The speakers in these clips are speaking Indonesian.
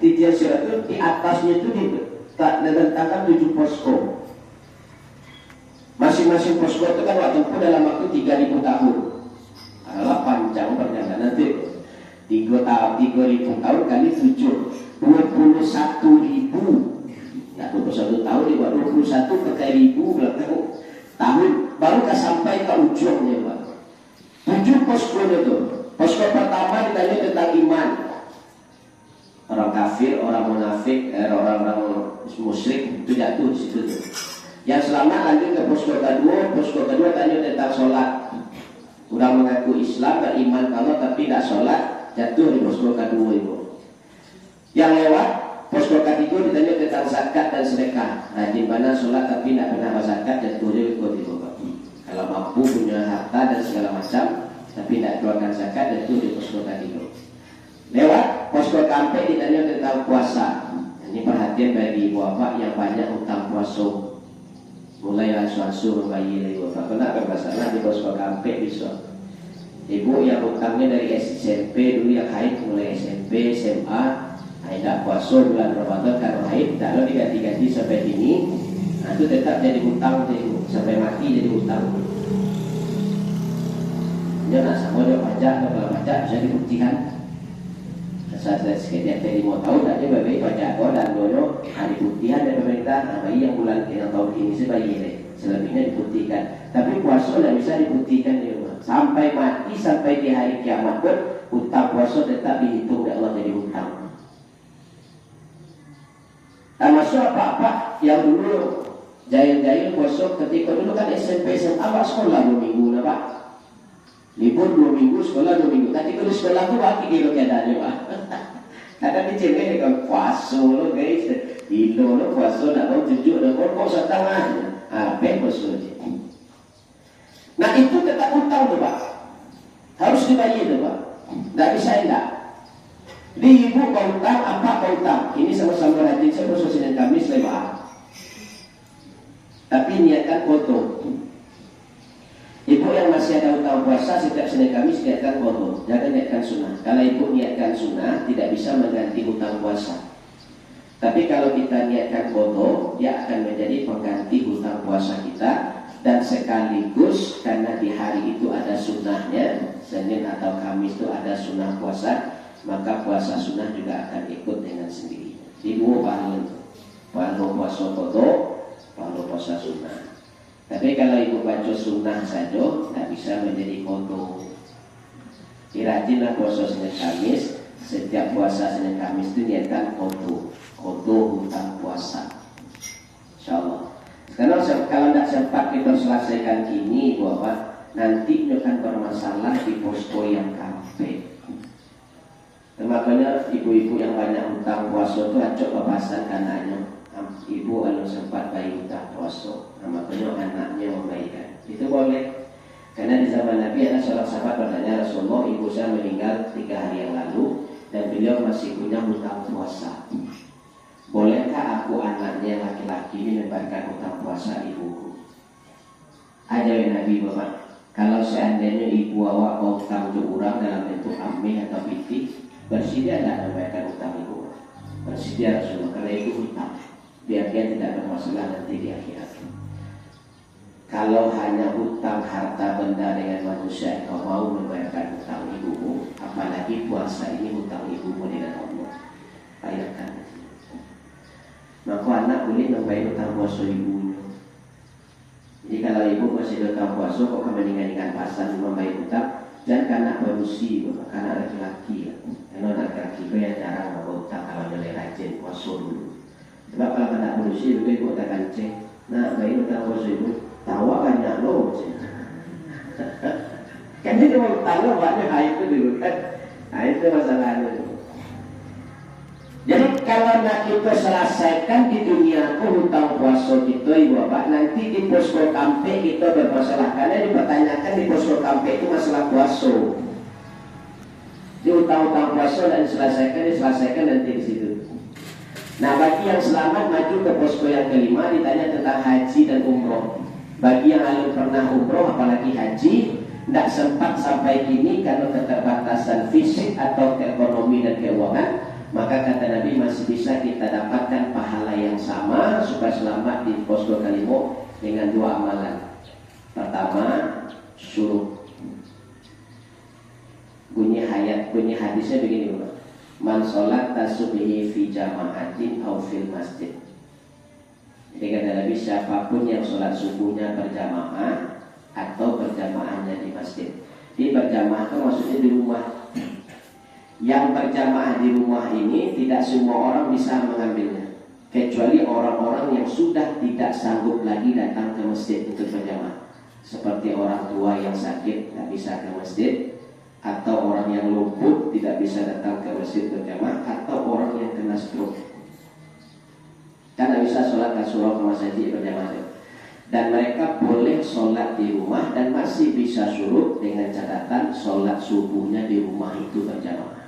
titian sirat itu di atasnya itu diletakkan 7 posko. Masing-masing posko itu kan waktu itu dalam waktu 3.000 tahun. Adalah panjang perjalanan itu. 3.000 tahun kali 7, 21.000. Ya 21 tahun dibuat 21 per 1.000 tahun baru sampai ke ujungnya, Pak. 7 posko itu. Posko pertama ditanya tentang iman. Orang kafir, orang munafik, orang-orang musyrik itu jatuh di situ. Yang selamat lanjut ke posko kedua. Posko kedua tanya tentang sholat. Orang mengaku Islam, beriman kalau tapi tidak sholat, jatuh di posko kedua itu. Yang lewat posko ketiga ditanya tentang zakat dan sedekah. Rajin mana sholat tapi tidak pernah berzakat, jatuh di posko itu. Kalau mampu punya harta dan segala macam tapi tidak keluarkan zakat, jatuh di posko ketiga. Lewat posko keempat ditanya tentang puasa. Ini perhatian bagi ibu bapak yang banyak utang puasa. Mulai asuh-asuh membayi ibu bapak. Kenapa masalah di posko keempat bisa? Ibu yang utangnya dari SMP dulu yang haid mulai SMP, SMA, tidak puasa bulan Ramadan kalau haid, kalau diganti-ganti sampai ini, nah itu tetap jadi utang sampai mati jadi utang. Dia nak sama dia pajak, kalau pajak bisa dibuktikan. Saat sekitar 5 tahun tak dia bayi pajak kau dan dono dibuktikan dari pemerintah. Nah bayi yang bulan yang tahun ini sih bayi ini selebihnya dibuktikan. Tapi puasa tidak bisa dibuktikan di rumah. Sampai mati, sampai di hari kiamat pun utang puasa tetap dihitung oleh Allah jadi utang. Termasuk apa-apa yang dulu jahil-jahil puasa ketika dulu kan SMP SMA sekolah 2 minggu Pak. Libur 2 minggu, sekolah 2 minggu. Ketika di sekolah tu bagi kilo keadaannya Pak. Kadang dicemeh dengan puasa lo guys. Ilo lo puasa nak mau 7 nak mau setengah. Apa puasa je. Nah itu tetap utang tu Pak. Harus dibayar tu Pak. Tak bisa enggak. Di ibu kau utang, apa kau utang? Ini sama-sama rajin, saya puasa Senin Kamis lewat. Tapi niatkan foto. Ibu yang masih ada utang puasa setiap Senin Kamis niatkan foto. Jangan niatkan sunnah. Kalau ibu niatkan sunnah tidak bisa mengganti utang puasa. Tapi kalau kita niatkan foto, dia akan menjadi pengganti utang puasa kita. Dan sekaligus karena di hari itu ada sunnahnya, Senin atau Kamis itu ada sunnah puasa, maka puasa sunnah juga akan ikut dengan sendirinya. Di dua pahala puasa foto, pahala puasa sunnah. Tapi kalau ibu baca sunnah saja, tidak bisa menjadi foto. Dirajinlah puasa Senin Kamis. Setiap puasa Senin Kamis itu niatkan foto hutang puasa. InsyaAllah. Karena kalau tidak sempat kita selesaikan ini, bahwa nanti akan bermasalah di posko yang kafe. Makanya ibu-ibu yang banyak hutang puasa itu acok bapasan anaknya. Ibu kalau sempat bayi hutang puasa, makanya anaknya membayar. Itu boleh. Karena di zaman Nabi ada seorang sahabat bertanya, Rasulullah, ibu saya meninggal 3 hari yang lalu dan beliau masih punya hutang puasa. Bolehkah aku anaknya laki-laki ini membayarkan hutang puasa ibuku? Ajaib Nabi Bapak. Kalau seandainya ibu awak mau hutang ke orang dalam bentuk amih atau pitik, bersedia tidak membayarkan hutang ibu? Bersedia Rasulullah, karena itu hutang. Biar dia tidak bermasalah nanti di akhirat. Kalau hanya hutang harta benda dengan manusia, kau mau membayarkan hutang ibumu, apalagi puasa ini hutang ibumu dengan Allah, bayarkan. Maka anak boleh membayar hutang puasa ibunya. Jadi kalau ibu masih hutang puasa, kok kemeningkan pasal membayar hutang, dan karena manusia, karena laki-laki, karena anak laki-laki yang jarang membayar hutang kalau dia rajin puasa dulu. Sebab kalau anak manusia itu ibu tak kancing, nak bayar hutang puasa ibu, tawa banyak loh. Kan dia mau tahu banyak itu dulu kan, itu masalahnya. Jadi kalau nak kita selesaikan di dunia hutang puasa kita ibu bapak, nanti di posko kampe kita bermasalah. Karena dipertanyakan di posko kampe itu masalah puasa. Di hutang-hutang puasa dan diselesaikan nanti di situ. Nah bagi yang selamat maju ke posko yang kelima ditanya tentang haji dan umroh. Bagi yang belum pernah umroh apalagi haji, tidak sempat sampai kini karena keterbatasan fisik atau ekonomi dan keuangan, maka kata Nabi masih bisa kita dapatkan pahala yang sama supaya selamat di posko Kalimo dengan dua amalan. Pertama, suruh. Bunyi hadisnya begini, man sholat tasubhi fi jama'atin aw fil masjid. Jadi kata Nabi, siapapun yang sholat subuhnya berjamaah atau berjamaahnya di masjid. Di berjamaah itu maksudnya di rumah. Yang berjamaah di rumah ini tidak semua orang bisa mengambilnya, kecuali orang-orang yang sudah tidak sanggup lagi datang ke masjid untuk berjamaah, seperti orang tua yang sakit tidak bisa ke masjid, atau orang yang lumpuh tidak bisa datang ke masjid berjamaah, atau orang yang kena stroke. Karena bisa sholat kasurah ke masjid berjamaah. Dan mereka boleh sholat di rumah dan masih bisa surut dengan catatan sholat subuhnya di rumah itu berjamaah.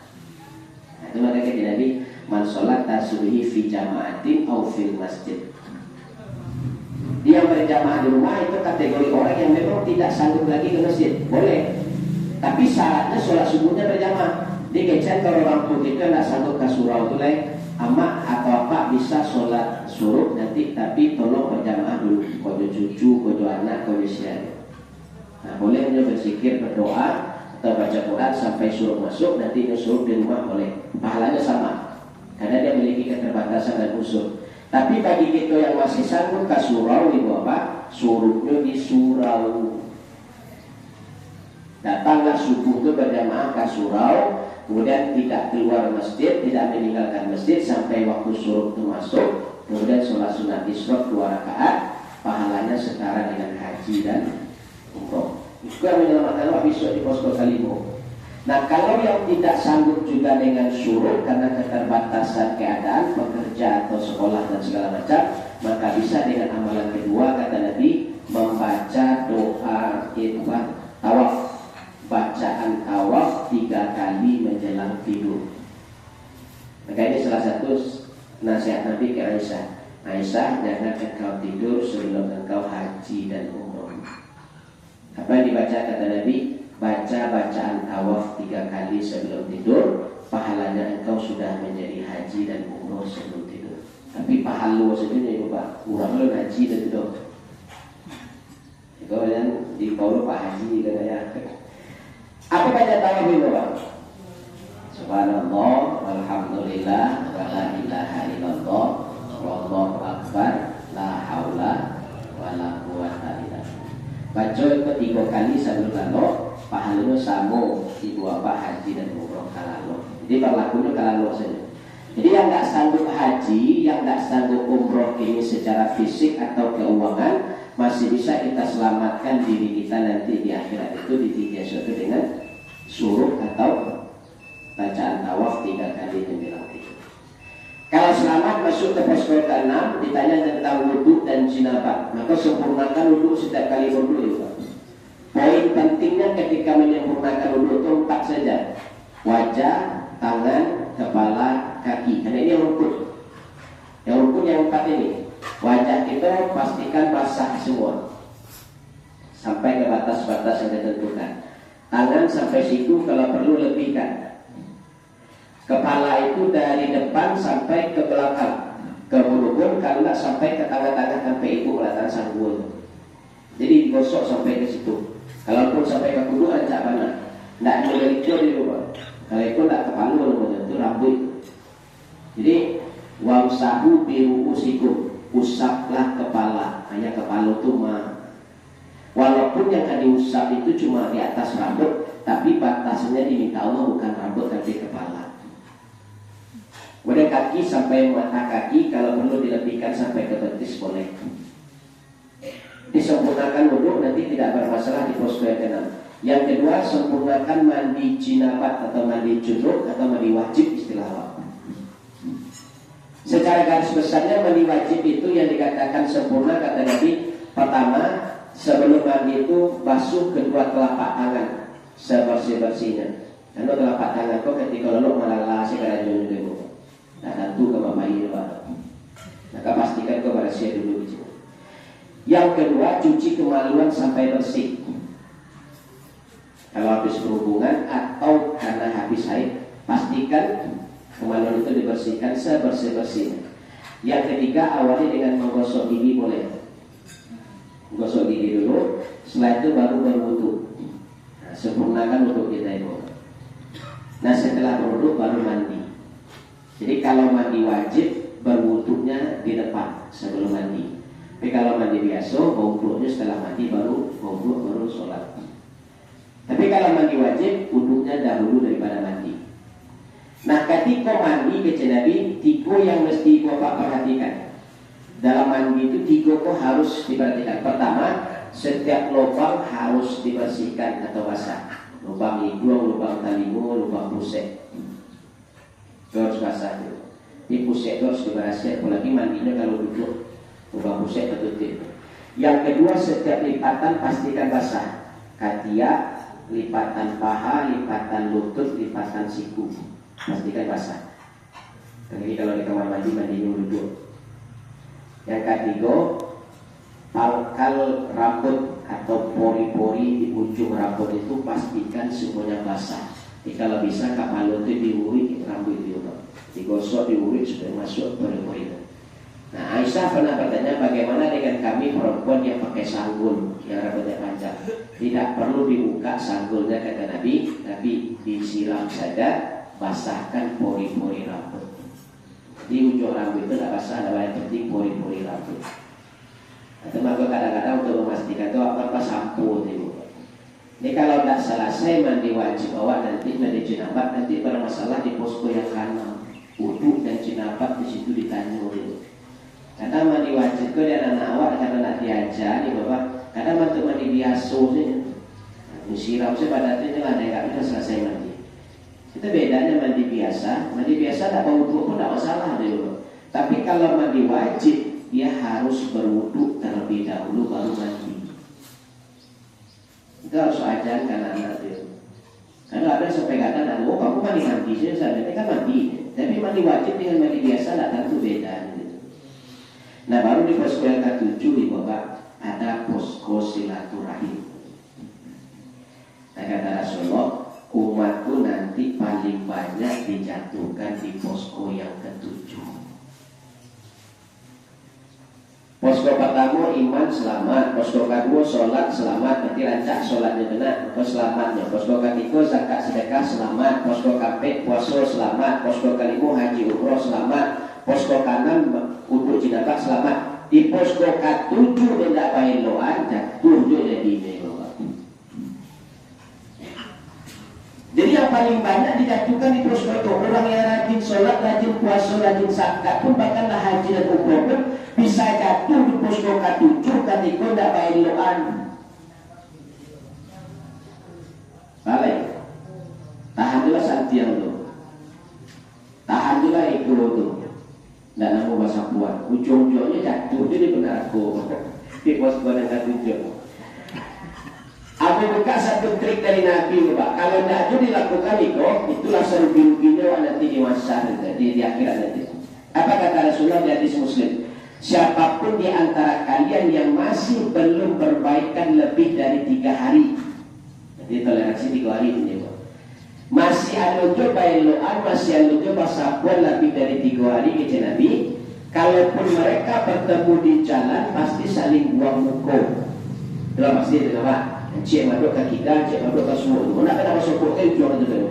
Nah, itu maka kata Nabi, man sholat tasubhi fi jama'atin aw fil masjid. Dia berjamaah di rumah itu kategori orang yang memang tidak sanggup lagi ke masjid, boleh. Tapi syaratnya sholat subuhnya berjamaah. Dikecek kalau orang putih itu tidak sanggup ke surau itu lain. Amak atau apa bisa sholat suruh nanti, tapi tolong berjamaah dulu. Kojo cucu, kojo anak, kojo siapa. Nah, boleh hanya berzikir, berdoa atau baca Quran sampai suruh masuk. Nanti suruh di rumah boleh. Pahalanya sama, karena dia memiliki keterbatasan dan usul. Tapi bagi kita yang masih sanggup ke surau, ibu apa? Suruhnya di surau. Datanglah subuh itu berjamaah ke surau, kemudian tidak keluar masjid, tidak meninggalkan masjid sampai waktu suruh itu masuk, kemudian sholat sunat isyraq 2 rakaat, pahalanya setara dengan haji dan umroh. Itu yang menyelamatkan Pak besok di posko Kalimo. Nah, kalau yang tidak sanggup juga dengan suruh karena keterbatasan keadaan, pekerja atau sekolah dan segala macam, maka bisa dengan amalan kedua, kata Nabi, membaca doa tawaf. Bacaan tawaf 3 kali menjelang tidur. Maka ini salah satu nasihat Nabi ke Aisyah. Aisyah, jangan engkau tidur sebelum engkau haji dan umroh. Apa yang dibaca kata Nabi? Baca bacaan tawaf 3 kali sebelum tidur, pahalanya engkau sudah menjadi haji dan umroh sebelum tidur. Tapi pahala sebenarnya Pak, urang lu haji dan tidur. Kalau yang di Paulo Pak Haji katanya. Apa baca tawaf itu Pak? Subhanallah, walhamdulillah, wa la ilaha illallah, wallahu akbar, la haula wa la quwata illa billah. Baca itu 3 kali sebelum lalu, pahalanya sama ibu apa haji dan umroh kalau. Jadi berlakunya kalau saja. Jadi yang tak sanggup haji, yang tak sanggup umroh ini secara fisik atau keuangan, masih bisa kita selamatkan diri kita nanti di akhirat itu di tiga suatu dengan suruh atau bacaan tawaf 3 kali menjelang tidur. Kalau selamat masuk ke posko ke-6, ditanya tentang wudhu dan jinabat, maka sempurnakan wudhu setiap kali wudhu. Poin pentingnya ketika menyempurnakan wudhu itu 4 saja: wajah, tangan, kepala, kaki. Karena ini yang rukun. Yang rukun yang 4 ini. Wajah kita pastikan basah semua sampai ke batas-batas yang ditentukan. Tangan sampai situ, kalau perlu lebihkan. Kepala itu dari depan sampai ke belakang, ke mulut pun kalau tidak sampai ke tangan-tangan sampai ibu kelihatan sanggul. Jadi gosok sampai ke situ. Kalaupun sampai ke kudu aja mana, tidak boleh itu di rumah. Kalau itu tidak kepala itu rambut. Jadi wamsahu biruusikum, usaplah kepala. Hanya kepala itu mah. Walaupun yang akan diusap itu cuma di atas rambut, tapi batasnya diminta Allah bukan rambut tapi kepala. Kemudian kaki sampai mata kaki, kalau perlu dilebihkan sampai ke betis boleh. Disempurnakan wudhu nanti tidak bermasalah di posko yang ke-6. Yang kedua, sempurnakan mandi jinabat atau mandi junub atau mandi wajib istilah Allah. Secara garis besarnya mandi wajib itu yang dikatakan sempurna kata Nabi, pertama sebelum mandi itu basuh kedua telapak tangan sebersih-bersihnya. Karena telapak tangan kau ketika lalu malah segala jauh dulu. Nah tentu ke bayi Pak. Maka pastikan kau bersih dulu di sini. Yang kedua, cuci kemaluan sampai bersih. Kalau habis berhubungan atau karena habis haid, pastikan Kemaluan itu dibersihkan sebersih-bersihnya. Yang ketiga, awali dengan menggosok gigi boleh. Gosok gigi dulu, setelah itu baru berwudu. Nah, sempurnakan wudu kita itu. Nah, setelah berwudu baru mandi. Jadi kalau mandi wajib, berwudunya di depan sebelum mandi. Tapi kalau mandi biasa, wudunya setelah mandi baru wudu baru sholat. Tapi kalau mandi wajib, wudunya dahulu daripada mandi. Nah, ketika mandi ke Nabi, 3 yang mesti Bapak perhatikan. Dalam mandi itu 3 kok harus diperhatikan. Pertama, setiap lubang harus dibersihkan atau basah. Lubang hidung, lubang talingu, lubang pusat. Harus basah itu. Di pusat harus dibersihkan. Apalagi mandinya kalau duduk, lubang pusat tertutup. Yang kedua, setiap lipatan pastikan basah. Ketiak, lipatan paha, lipatan lutut, lipatan siku. Pastikan basah. Jadi kalau di kamar mandi mandinya duduk. Yang ketiga, pangkal rambut atau pori-pori di ujung rambut itu pastikan semuanya basah. Jadi kalau bisa kapal itu diurik rambut itu, digosok diurik supaya masuk pori-pori itu. Nah, Aisyah pernah bertanya bagaimana dengan kami perempuan yang pakai sanggul yang rambutnya panjang. Tidak perlu dibuka sanggulnya kata Nabi, tapi disiram saja. Basahkan pori-pori rambut. Di ujung rambut itu tidak basah, ada yang penting pori-pori rambut. Atau maka kadang-kadang untuk memastikan itu apa sampo itu. Ini kalau tidak selesai mandi wajib awak nanti mandi jenabat nanti bermasalah di posko yang kanan. Wudu dan jenabat di situ ditanya itu. Kadang mandi wajib ke dan anak awak karena nak diajar nih bapak. Kadang untuk mandi biasa sih. Disiram sih pada itu lah dia nggak bisa selesai mandi. Itu bedanya mandi biasa. Mandi biasa tak berwudu pun tak masalah dulu. Tapi kalau mandi wajib, dia harus berwudu terlebih dahulu baru mandi. Itu harus ajarkan anak itu. Karena ada sampai kata, oh kamu mandi sih, saya kan mandi. Tapi mandi wajib dengan mandi biasa tak tentu beda. Gitu. Nah baru di posko yang ke-7 di bawah ada posko silaturahim. Nah kata Rasulullah, umatku nanti paling banyak dijatuhkan di posko yang ke-7. Posko pertama iman selamat, posko kedua sholat selamat, berarti rancak sholatnya benar, atau selamatnya. Posko ketiga zakat sedekah selamat, posko keempat puasa selamat, posko kelima haji umroh selamat, posko kanan untuk jenazah selamat. Di posko ke-7 tidak baik loan, jatuh jadi melo. Jadi yang paling banyak dijatuhkan di posko itu orang yang rajin sholat, rajin puasa, rajin zakat pun bahkanlah haji dan umroh pun bisa jatuh di posko ke-7 ketika tidak baik loan. Balik, tahan juga santiang tu, tahan juga itu tu, dan namu bahasa kuat. Ujung-ujungnya jatuh jadi benar aku di posko yang ke-7. Aku buka satu trik dari Nabi, Pak. Kalau tidak itu dilakukan itulah serugi-ruginya nanti di masa di akhirat nanti. Apa kata Rasulullah di hadis Muslim? Siapapun di antara kalian yang masih belum berbaikan lebih dari 3 hari, jadi toleransi 3 hari ini, Pak. Masih ada coba eloan, masih ada coba sabuan lebih dari 3 hari kata Nabi. Kalaupun mereka bertemu di jalan, pasti saling buang muka. Itulah pasti itu, Pak. Cik maduk ke kita, cik maduk ke semua itu. Nak kena masuk kotel, jual itu dari.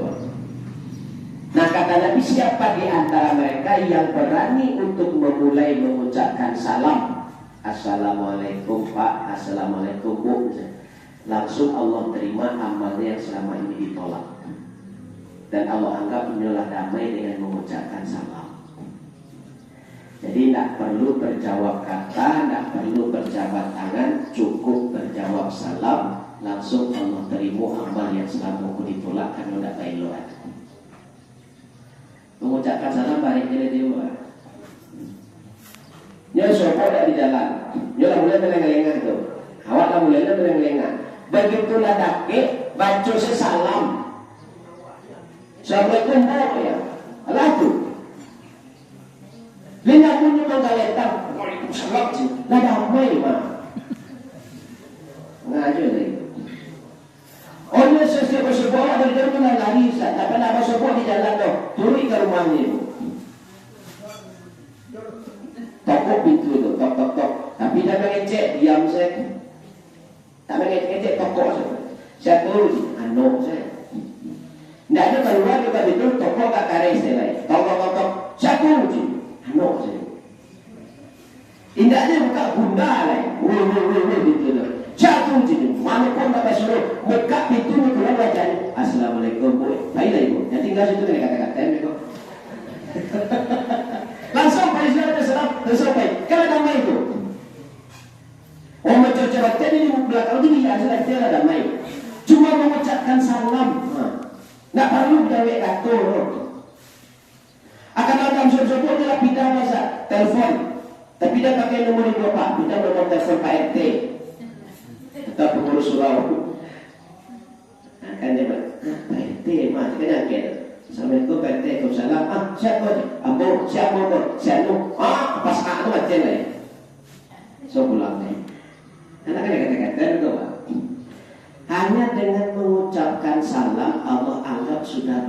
Nah kata Nabi, siapa di antara mereka yang berani untuk memulai mengucapkan salam, Assalamualaikum Pak, Assalamualaikum Bu, langsung Allah terima amalnya yang selama ini ditolak. Dan Allah anggap inilah damai dengan mengucapkan salam. Jadi tidak perlu berjawab kata, tidak perlu berjabat tangan, cukup berjawab salam, langsung Allah terima amal yang selama aku ditolak karena tidak baik loan. Mengucapkan salam balik dari dia. Nyo sopo tidak di jalan, nyo lah mulai melengah-lengah tu, awak lah mulai melengah-lengah. Begitulah dakik baca salam. Assalamualaikum ya, alah tu. Lina punya menggaletang, Waalaikumsalam sih. Lah damai mah. Ngaji lagi. Oh, ini sesuatu dari mana lari, tak pernah masuk di jalan tu. Turun ke rumahnya. Tokok pintu itu, tok tok tok. Tapi dah mengecek, diam saya. Tak mengecek tokok saya. Saya turun, anu saya. Tidak ada keluar kita itu tokok tak kare istilahnya. Tok tok tok tok. Saya turun, anu saya. Tidak ada buka bunda lah. Wih gitu. Saya turun, mana pun tak suruh buka pintu ni keluar baca. Assalamualaikum, boy. Baiklah ibu. Yang tinggal situ ni kata-kata mereka. Langsung pada saudara tersampai. Kalau damai itu. Orang cerita ini di belakang itu dia sudah damai. Cuma mengucapkan salam. Tak perlu dawai katur. Akan ada unsur-unsur adalah pindah masa telefon. Tapi dia pakai nomor itu apa? Pindah nomor telefon Pak RT. Tetap pengurus surau. Akan dia Pak RT mah kenapa? Assalamualaikum Pak RT. Waalaikumsalam. Siapa tu? Ambo, siapa tu? Siapa? Pas aku macam ni. So pulang ni. Anak kata-kata itu hanya dengan mengucapkan salam Allah anggap sudah